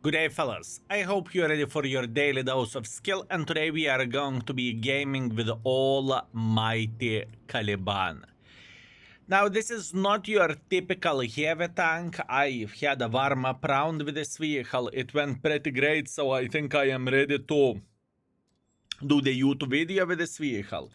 Good day, fellas. I hope you're ready for your daily dose of skill, and today we are going to be gaming with almighty Caliban. Now, this is not your typical heavy tank. I had a warm-up round with this vehicle. It went pretty great, so I think I am ready to do the YouTube video with this vehicle.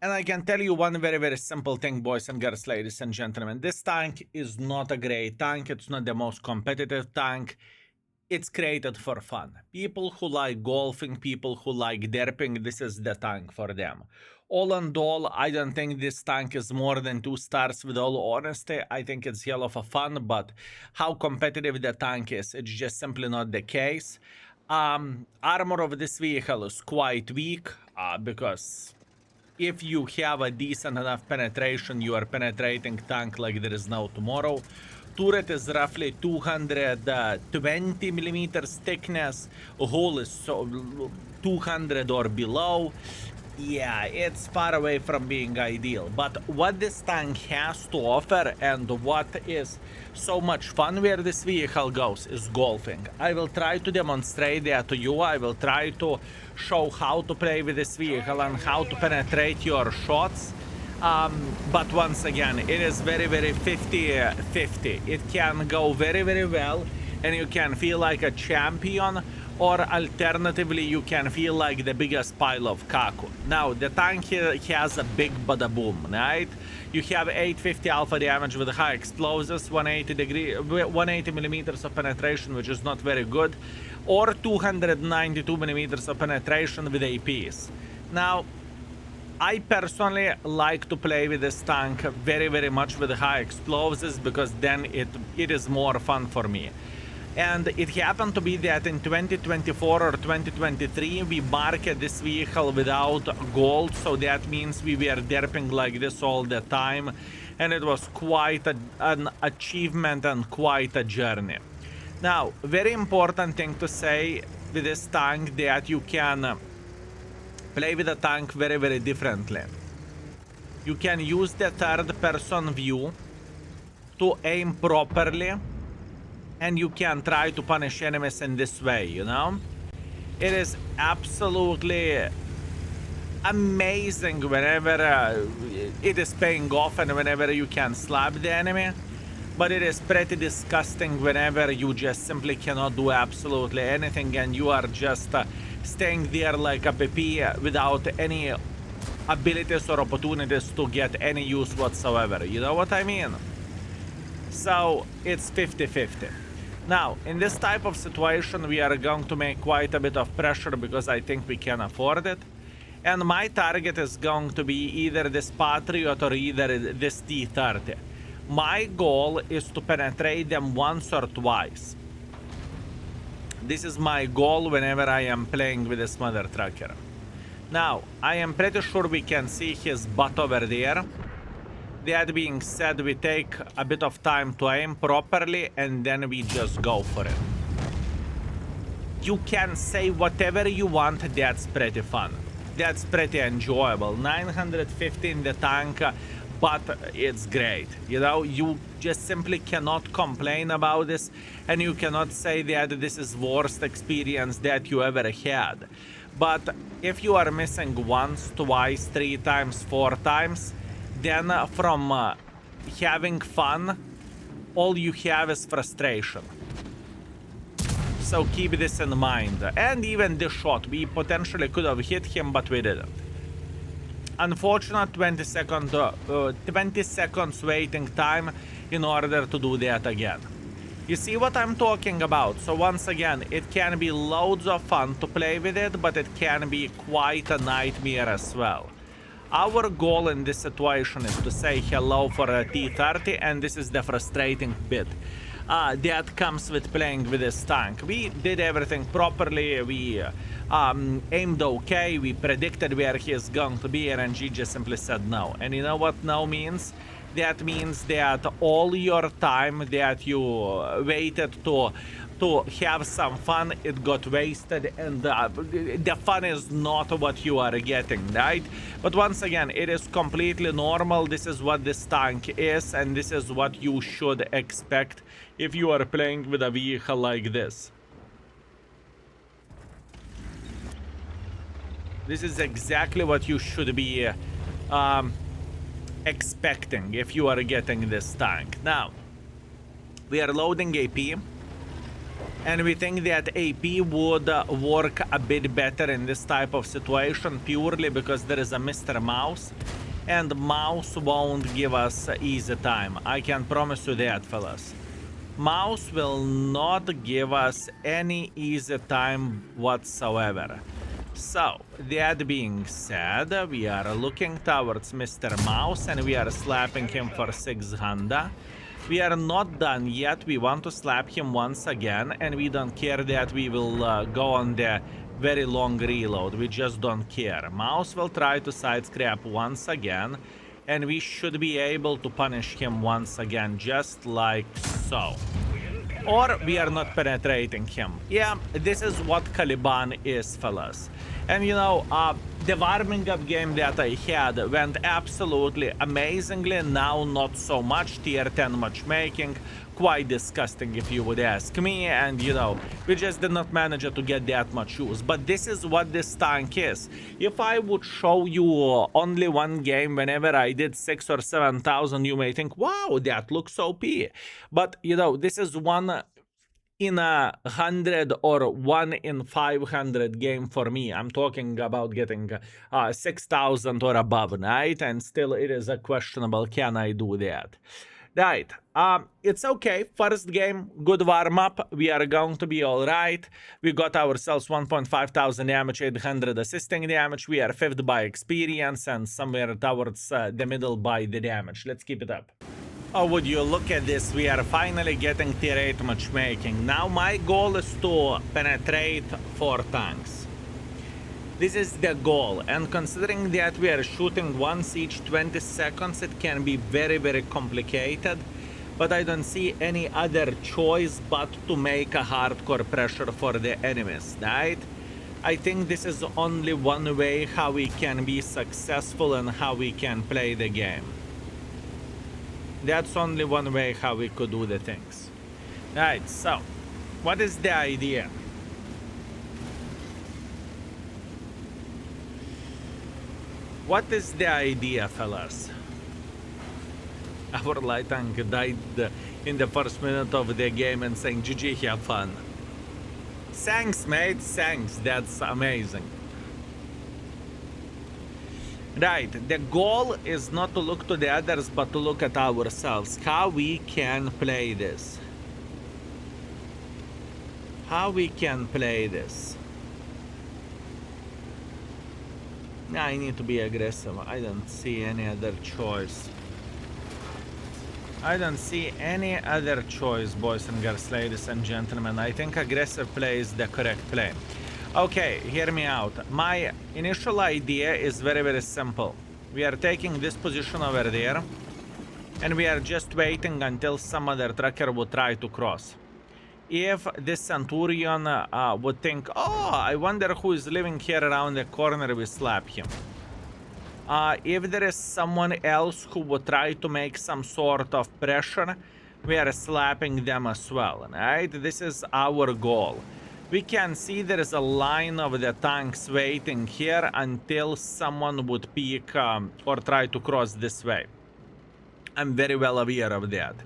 And I can tell you one very simple thing, boys and girls, ladies and gentlemen. This tank is not a great tank. It's not the most competitive tank. It's created for fun. People who like golfing, people who like derping, this is the tank for them. All in all, I don't think this tank is more than 2 stars with all honesty. I think it's hell of a fun, but how competitive the tank is, it's just simply not the case. Armor of this vehicle is quite weak because if you have a decent enough penetration, you are penetrating tank like there is no tomorrow. Turret is roughly 220 millimeters thickness. Hull is so 200 or below. Yeah, it's far away from being ideal. But what this tank has to offer and what is so much fun where this vehicle goes is golfing. I will try to demonstrate that to you. I will try to show how to play with this vehicle and how to penetrate your shots. But once again, it is very 50-50. It can go very well and you can feel like a champion, or alternatively you can feel like the biggest pile of kaku. Now the tank here has a big bada boom, right? You have 850 alpha damage with high explosives, 180 millimeters of penetration, which is not very good, or 292 millimeters of penetration with APs. Now I personally like to play with this tank very much with high explosives because then it is more fun for me. And it happened to be that in 2024 or 2023 we marketed this vehicle without gold, so that means we were derping like this all the time, and it was quite an achievement and quite a journey. Now, very important thing to say with this tank, that you can play with the tank very differently. You can use the third person view to aim properly, and you can try to punish enemies in this way, you know? It is absolutely amazing whenever it is paying off and whenever you can slap the enemy. But it is pretty disgusting whenever you just simply cannot do absolutely anything and you are just staying there like a PP without any abilities or opportunities to get any use whatsoever. You know what I mean? So it's 50-50. Now, in this type of situation, we are going to make quite a bit of pressure because I think we can afford it. And my target is going to be either this Patriot or either this T-30. My goal is to penetrate them once or twice. This is my goal whenever I am playing with this mother trucker. Now, I am pretty sure we can see his butt over there. That being said, we take a bit of time to aim properly and then we just go for it. You can say whatever you want, that's pretty fun. That's pretty enjoyable. 950 in the tank, but it's great. You know, you just simply cannot complain about this, and you cannot say that this is worst experience that you ever had. But if you are missing once, twice, 3 times, 4 times, then from having fun, all you have is frustration. So keep this in mind. And even this shot, we potentially could have hit him, but we didn't. Unfortunate 20 seconds waiting time in order to do that again. You see what I'm talking about? So once again, it can be loads of fun to play with it, but it can be quite a nightmare as well. Our goal in this situation is to say hello for a T-30, and this is the frustrating bit. That comes with playing with this tank. We did everything properly, we aimed okay, we predicted where he is going to be, and RNG just simply said no. And you know what no means? that means that all your time that you waited to have some fun, it got wasted, and the fun is not what you are getting, right? But once again, it is completely normal. This is what this tank is, and this is what you should expect if you are playing with a vehicle like this. This is exactly what you should be expecting if you are getting this tank. Now, we are loading AP, and we think that AP would work a bit better in this type of situation purely because there is a Mr. Mouse, and Mouse won't give us easy time. I can promise you that, fellas. Mouse will not give us any easy time whatsoever. So, that being said, we are looking towards Mr. Mouse and we are slapping him for 600. We are not done yet. We want to slap him once again, and we don't care that we will go on the very long reload. We just don't care. Mouse will try to side scrap once again, and we should be able to punish him once again, just like so. Or we are not penetrating him. Yeah, this is what Caliban is, fellas. And you know, the warming up game that I had went absolutely amazingly. Now not so much. Tier 10 matchmaking, quite disgusting if you would ask me. And you know, we just did not manage to get that much use. But this is what this tank is. If I would show you only one game whenever I did 6,000 or 7,000, you may think, wow, that looks OP. But you know, this is one in 100 or 1 in 500 game for me. I'm talking about getting 6,000 or above, right? And still it is a questionable, can I do that? Right, it's okay. First game, good warm up. We are going to be all right. We got ourselves 1,500 damage, 800 assisting damage. We are 5th by experience and somewhere towards the middle by the damage. Let's keep it up. Oh, would you look at this? We are finally getting tier 8 matchmaking. Now my goal is to penetrate 4 tanks. This is the goal, and considering that we are shooting once each 20 seconds, it can be very, very complicated. But I don't see any other choice but to make a hardcore pressure for the enemies, right? I think this is only one way how we can be successful and how we can play the game. That's only one way how we could do the things. Right, so, what is the idea? What is the idea, fellas? Our light tank died in the first minute of the game and saying, GG, have fun. Thanks, mate, thanks, that's amazing. Right, the goal is not to look to the others, but to look at ourselves. How we can play this. How we can play this. I need to be aggressive. I don't see any other choice. I don't see any other choice, boys and girls, ladies and gentlemen. I think aggressive play is the correct play. Okay, hear me out. My initial idea is very, very simple. We are taking this position over there, and we are just waiting until some other tracker would try to cross. If this Centurion would think, oh, I wonder who is living here around the corner, we slap him. If there is someone else who would try to make some sort of pressure, we are slapping them as well, right? This is our goal. We can see there is a line of the tanks waiting here until someone would peek or try to cross this way. I'm very well aware of that.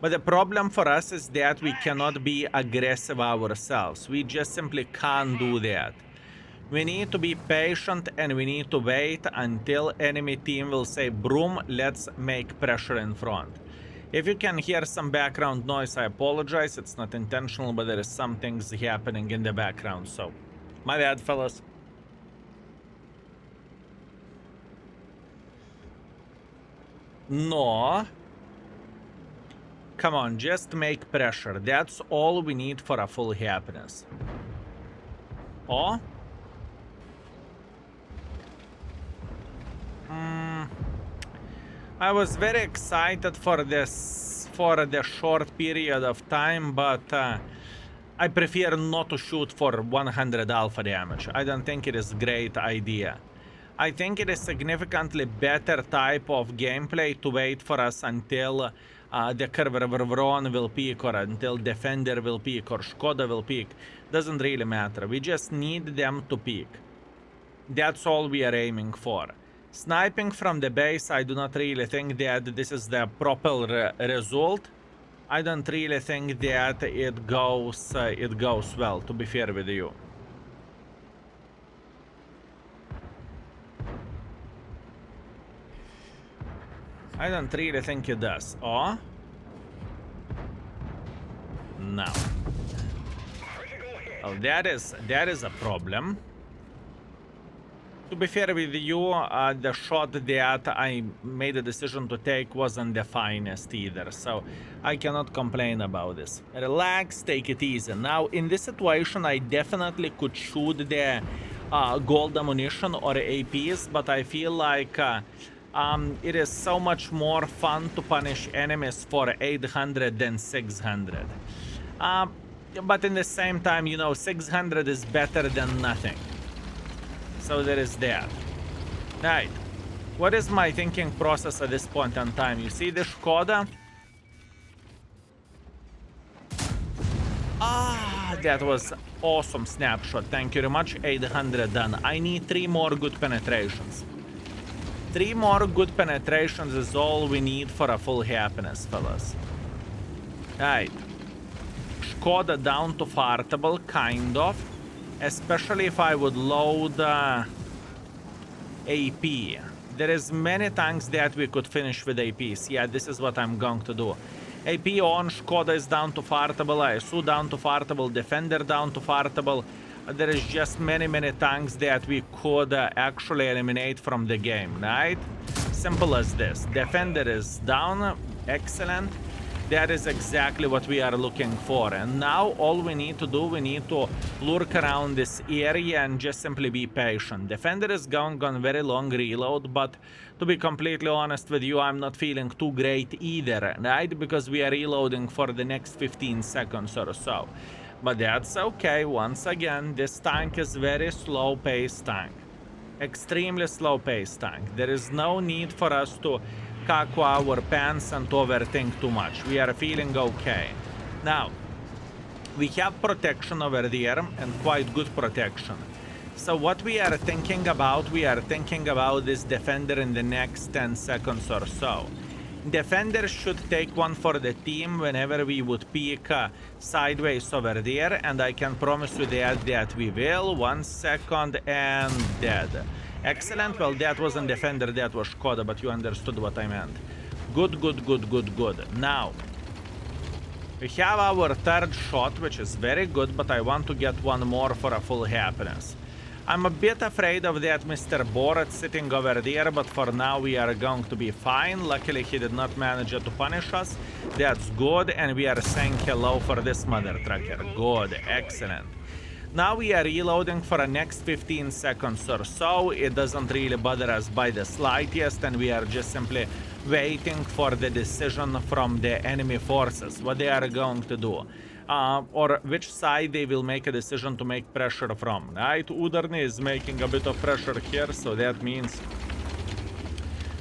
But the problem for us is that we cannot be aggressive ourselves. We just simply can't do that. We need to be patient and we need to wait until enemy team will say, broom, let's make pressure in front. If you can hear some background noise, I apologize. It's not intentional, but there is some things happening in the background, so my bad, fellas. No. Come on, just make pressure. That's all we need for a full happiness. Oh? I was very excited for this, for the short period of time, but I prefer not to shoot for 100 alpha damage. I don't think it is a great idea. I think it is significantly better type of gameplay to wait for us until the Kerveron will peak, or until Defender will peak, or Skoda will peak. Doesn't really matter. We just need them to peak. That's all we are aiming for. Sniping from the base, I do not really think that this is the proper result. I don't really think that it goes well, to be fair with you. I don't really think it does. Oh? No. Oh, that is a problem. To be fair with you, the shot that I made a decision to take wasn't the finest either, so I cannot complain about this. Relax, take it easy. Now, in this situation, I definitely could shoot the gold ammunition or APs, but I feel like it is so much more fun to punish enemies for 800 than 600. But in the same time, you know, 600 is better than nothing. So there is that. Right. What is my thinking process at this point in time? You see the Skoda? Ah, that was awesome snapshot. Thank you very much. 800 done. I need 3 more good penetrations. 3 more good penetrations is all we need for a full happiness, fellas. Right. Skoda down to fartable, kind of. Especially if I would load AP. There is many tanks that we could finish with APs. Yeah, this is what I'm going to do. AP on, Skoda is down to fartable, ISU down to fartable, Defender down to fartable. There is just many tanks that we could actually eliminate from the game, right? Simple as this. Defender is down, excellent. That is exactly what we are looking for. And now all we need to do, we need to lurk around this area and just simply be patient. Defender is going on very long reload, but to be completely honest with you, I'm not feeling too great either, right? Because we are reloading for the next 15 seconds or so. But that's okay. Once again, this tank is very slow-paced tank. Extremely slow-paced tank. There is no need for us to caco our pants and to overthink too much. We are feeling okay. Now, we have protection over there, and quite good protection. So what we are thinking about this Defender in the next 10 seconds or so. Defender should take one for the team whenever we would peek sideways over there, and I can promise you that we will. 1 second and dead. Excellent. Well, that wasn't Defender, that was Skoda, but you understood what I meant. Good. Now, we have our third shot, which is very good, but I want to get one more for a full happiness. I'm a bit afraid of that Mr. Borat sitting over there, but for now we are going to be fine. Luckily, he did not manage to punish us. That's good, and we are saying hello for this mother trucker. Good, excellent. Now we are reloading for the next 15 seconds or so. It doesn't really bother us by the slightest, and we are just simply waiting for the decision from the enemy forces, what they are going to do. Or which side they will make a decision to make pressure from, right? Udarny is making a bit of pressure here, so that means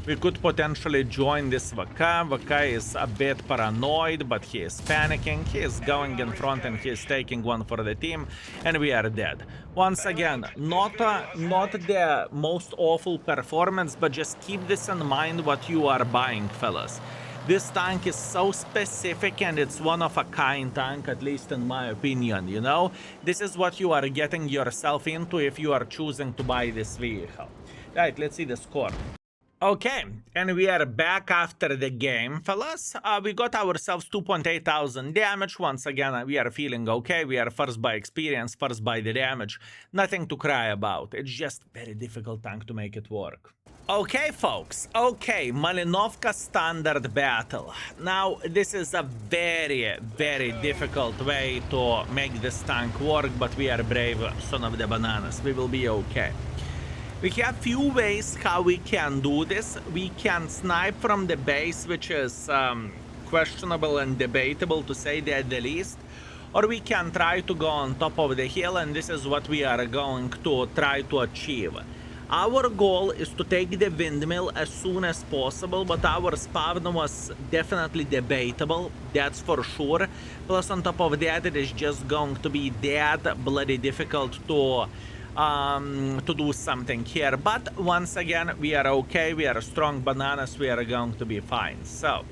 we could potentially join this Vaka. Vaka is a bit paranoid, but he is panicking. He is going in front and he is taking one for the team, and we are dead. Once again, not the most awful performance, but just keep this in mind what you are buying, fellas. This tank is so specific, and it's one of a kind tank, at least in my opinion, you know? This is what you are getting yourself into if you are choosing to buy this vehicle. Right, let's see the score. Okay, and we are back after the game, fellas. We got ourselves 2.8 thousand damage. Once again, we are feeling okay. We are first by experience, first by the damage. Nothing to cry about. It's just very difficult tank to make it work. Okay, folks. Okay, Malinovka standard battle. Now, this is a very difficult way to make this tank work, but we are brave son of the bananas. We will be okay. We have few ways how we can do this. We can snipe from the base, which is questionable and debatable to say that the least. Or we can try to go on top of the hill, and this is what we are going to try to achieve. Our goal is to take the windmill as soon as possible, but our spawn was definitely debatable, that's for sure. Plus on top of that, it is just going to be that bloody difficult to do something here. But once again, we are okay, we are strong bananas, we are going to be fine. So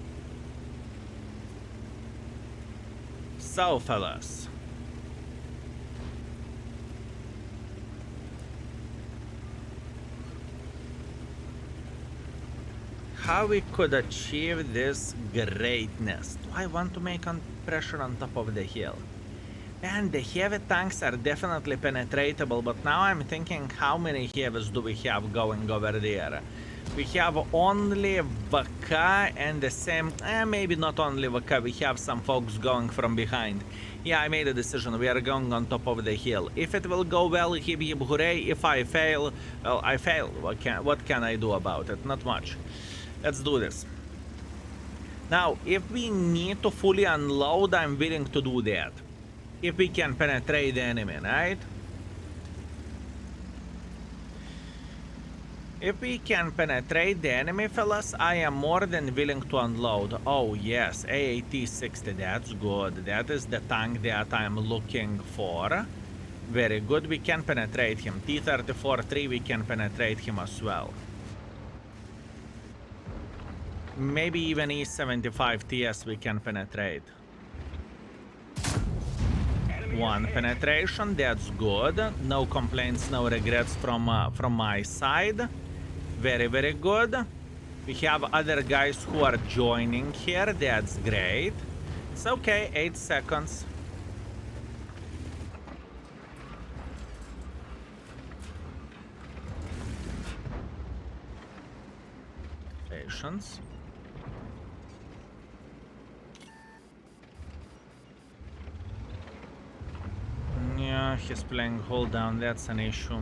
fellas, how we could achieve this greatness? Do I want to make pressure on top of the hill? Man, the heavy tanks are definitely penetratable, but now I'm thinking, how many heavies do we have going over there? We have only Vaka and the same, maybe not only Vaka, we have some folks going from behind. Yeah, I made a decision, we are going on top of the hill. If it will go well, hip hip hooray. If I fail, well, I fail. What can I do about it? Not much. Let's do this. Now, if we need to fully unload, I'm willing to do that. If we can penetrate the enemy, right? If we can penetrate the enemy, fellas, I am more than willing to unload. Oh, yes, AAT-60, that's good. That is the tank that I'm looking for. Very good, we can penetrate him. T-34-3, we can penetrate him as well. Maybe even E-75TS we can penetrate. One penetration, that's good. No complaints, no regrets from my side. Very, very good. We have other guys who are joining here, that's great. It's okay, 8 seconds. Patience. Yeah, he's playing hold down, that's an issue.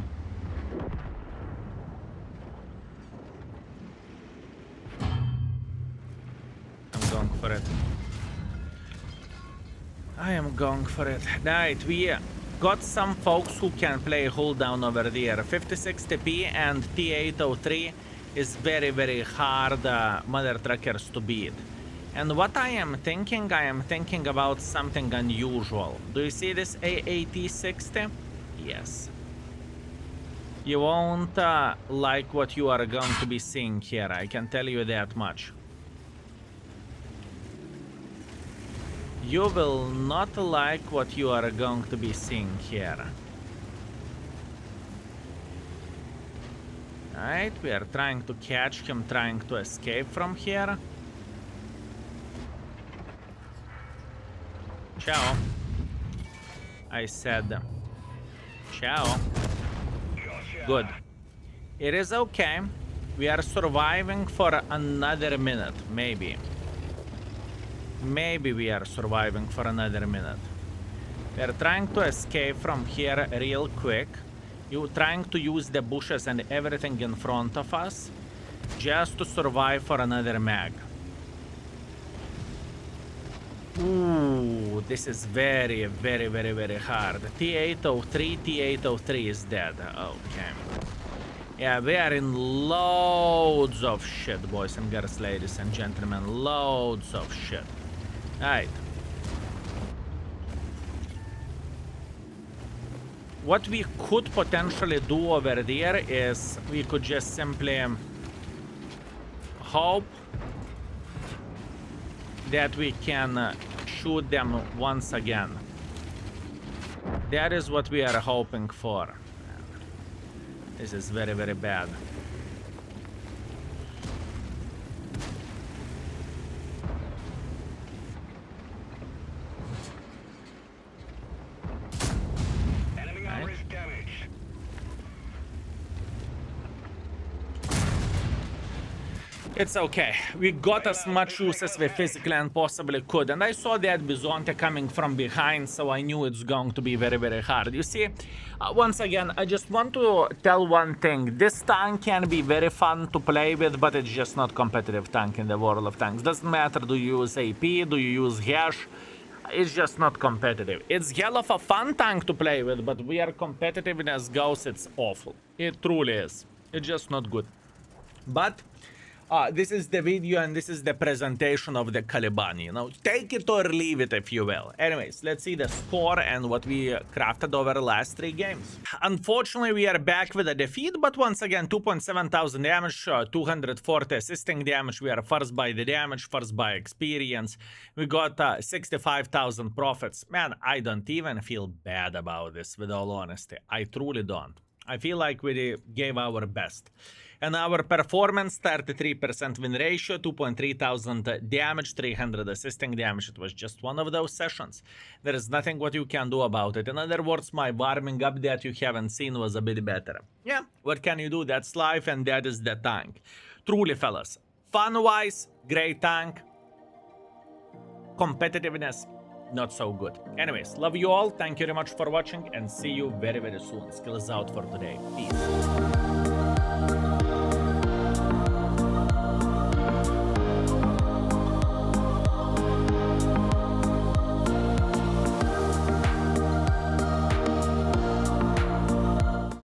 I'm going for it. I am going for it. Right, we got some folks who can play hold down over there. 5060p and T803 is very, very hard mother truckers to beat. And what I am thinking about something unusual. Do you see this AAT-60? Yes. You won't like what you are going to be seeing here, I can tell you that much. You will not like what you are going to be seeing here. Alright, we are trying to catch him, trying to escape from here. Ciao. I said ciao. Good. It is okay. We are surviving for another minute, maybe. Maybe we are surviving for another minute. We are trying to escape from here real quick. You trying to use the bushes and everything in front of us just to survive for another mag. Ooh, this is very, very, very, very hard. T803 is dead. Okay. Yeah, we are in loads of shit, boys and girls, ladies and gentlemen. Loads of shit. Alright. What we could potentially do over there is we could just simply hope that we can shoot them once again. That is what we are hoping for. This is very, very bad. Enemy armor is damaged. It's okay. We got as much use as we physically and possibly could. And I saw that Bizonte coming from behind, so I knew it's going to be very, very hard. You see, once again, I just want to tell one thing. This tank can be very fun to play with, but it's just not competitive tank in the world of tanks. Doesn't matter, do you use AP, do you use hash? It's just not competitive. It's hell of a fun tank to play with, but where competitiveness goes, it's awful. It truly is. It's just not good. But this is the video and this is the presentation of the Caliban, you know. Take it or leave it, if you will. Anyways, let's see the score and what we crafted over the last 3 games. Unfortunately, we are back with a defeat, but once again, 2.7 thousand damage, 240 assisting damage. We are first by the damage, first by experience. We got 65,000 profits. Man, I don't even feel bad about this, with all honesty. I truly don't. I feel like we gave our best. And our performance, 33% win ratio, 2.3 thousand damage, 300 assisting damage. It was just one of those sessions. There is nothing what you can do about it. In other words, my warming up that you haven't seen was a bit better. Yeah, what can you do? That's life, and that is the tank. Truly, fellas. Fun-wise, great tank. Competitiveness, not so good. Anyways, love you all. Thank you very much for watching, and see you very, very soon. Skills out for today. Peace.